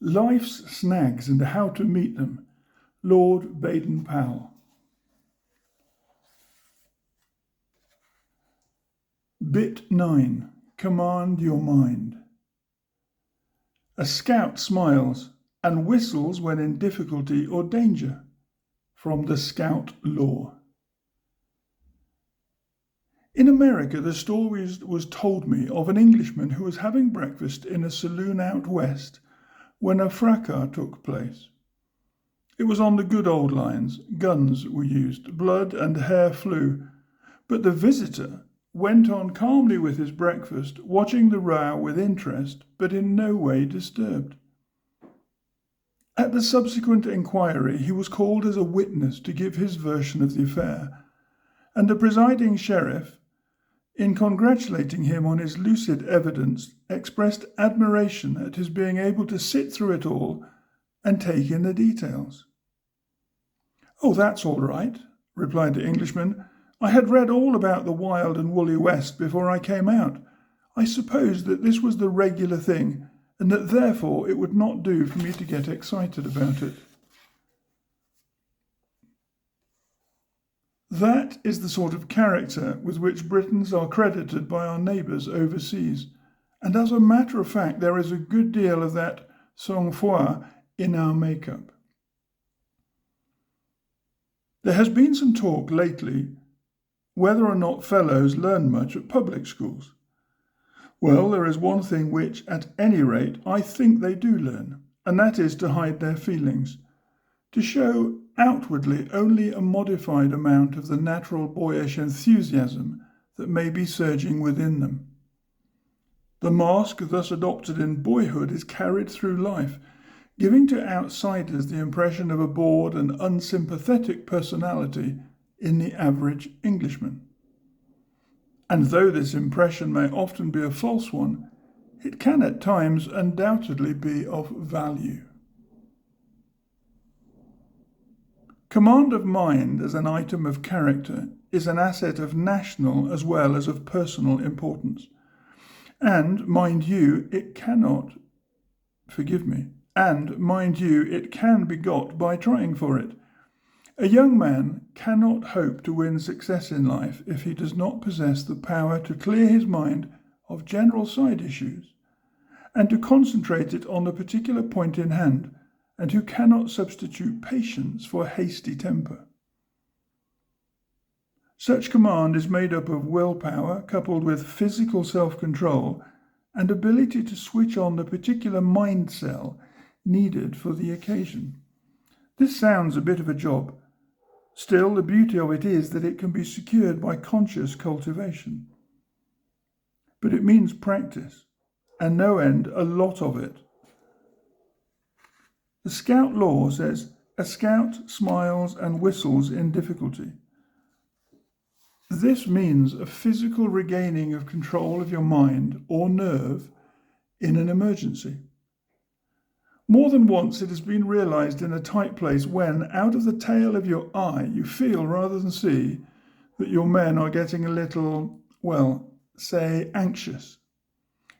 Life's Snags and How to Meet Them, Lord Baden-Powell. Bit 9. Command your mind. A scout smiles and whistles when in difficulty or danger. From the Scout Law. In America, the story was told me of an Englishman who was having breakfast in a saloon out west when a fracas took place. It was on the good old lines. Guns were used, blood and hair flew, but the visitor went on calmly with his breakfast, watching the row with interest, but in no way disturbed. At the subsequent inquiry, he was called as a witness to give his version of the affair, and the presiding sheriff, in congratulating him on his lucid evidence, expressed admiration at his being able to sit through it all and take in the details. "Oh, that's all right," replied the Englishman. "I had read all about the wild and woolly West before I came out. I supposed that this was the regular thing, and that therefore it would not do for me to get excited about it." That is the sort of character with which Britons are credited by our neighbours overseas, and as a matter of fact there is a good deal of that sang-froid in our make-up. There has been some talk lately whether or not fellows learn much at public schools. Well, there is one thing which, at any rate, I think they do learn, and that is to hide their feelings, to show outwardly only a modified amount of the natural boyish enthusiasm that may be surging within them. The mask thus adopted in boyhood is carried through life, giving to outsiders the impression of a bored and unsympathetic personality in the average Englishman. And though this impression may often be a false one, it can at times undoubtedly be of value. Command of mind as an item of character is an asset of national as well as of personal importance. And, mind you, it can be got by trying for it. A young man cannot hope to win success in life if he does not possess the power to clear his mind of general side issues and to concentrate it on the particular point in hand, and who cannot substitute patience for hasty temper. Such command is made up of willpower coupled with physical self-control and ability to switch on the particular mind cell needed for the occasion. This sounds a bit of a job. Still, the beauty of it is that it can be secured by conscious cultivation. But it means practice, and no end a lot of it. The Scout Law says, "A scout smiles and whistles in difficulty." This means a physical regaining of control of your mind or nerve in an emergency. More than once it has been realized in a tight place when, out of the tail of your eye, you feel rather than see that your men are getting a little, say, anxious.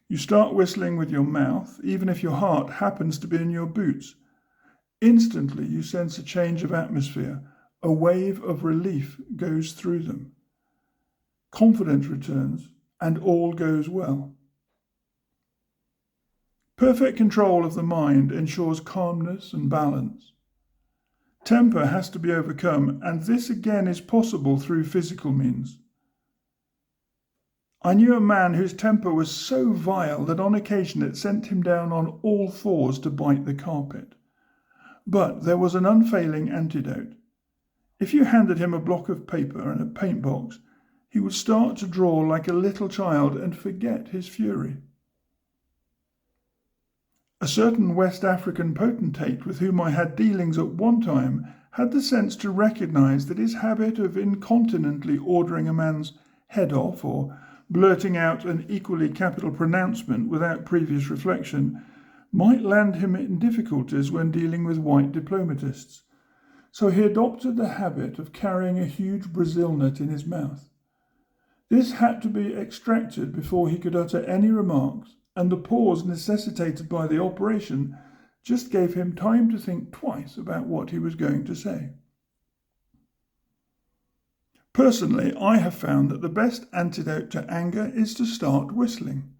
You start whistling with your mouth, even if your heart happens to be in your boots. Instantly you sense a change of atmosphere. A wave of relief goes through them. Confidence returns, and all goes well. Perfect control of the mind ensures calmness and balance. Temper has to be overcome, and this again is possible through physical means. I knew a man whose temper was so vile that on occasion it sent him down on all fours to bite the carpet. But there was an unfailing antidote. If you handed him a block of paper and a paint box, he would start to draw like a little child and forget his fury. A certain West African potentate with whom I had dealings at one time had the sense to recognize that his habit of incontinently ordering a man's head off or blurting out an equally capital pronouncement without previous reflection might land him in difficulties when dealing with white diplomatists. So he adopted the habit of carrying a huge Brazil nut in his mouth. This had to be extracted before he could utter any remarks, and the pause necessitated by the operation just gave him time to think twice about what he was going to say. Personally, I have found that the best antidote to anger is to start whistling.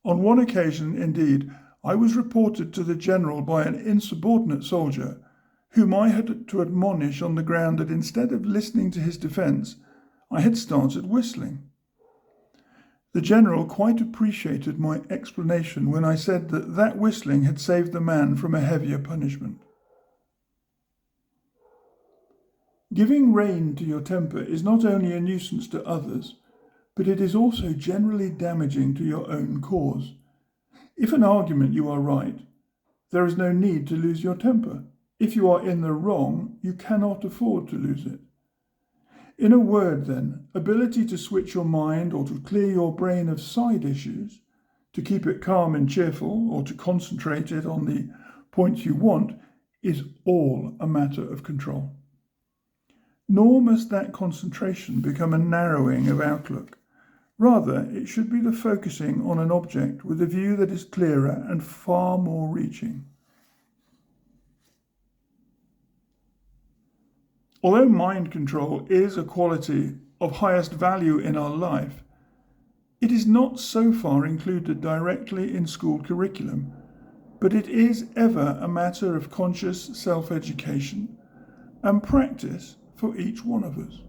On one occasion, indeed, I was reported to the general by an insubordinate soldier, whom I had to admonish on the ground that instead of listening to his defence, I had started whistling. The general quite appreciated my explanation when I said that whistling had saved the man from a heavier punishment. Giving rein to your temper is not only a nuisance to others, but it is also generally damaging to your own cause. If in argument you are right, there is no need to lose your temper. If you are in the wrong, you cannot afford to lose it. In a word, then, ability to switch your mind or to clear your brain of side issues, to keep it calm and cheerful, or to concentrate it on the points you want, is all a matter of control. Nor must that concentration become a narrowing of outlook. Rather, it should be the focusing on an object with a view that is clearer and far more reaching. Although mind control is a quality of highest value in our life, it is not so far included directly in school curriculum, but it is ever a matter of conscious self-education and practice for each one of us.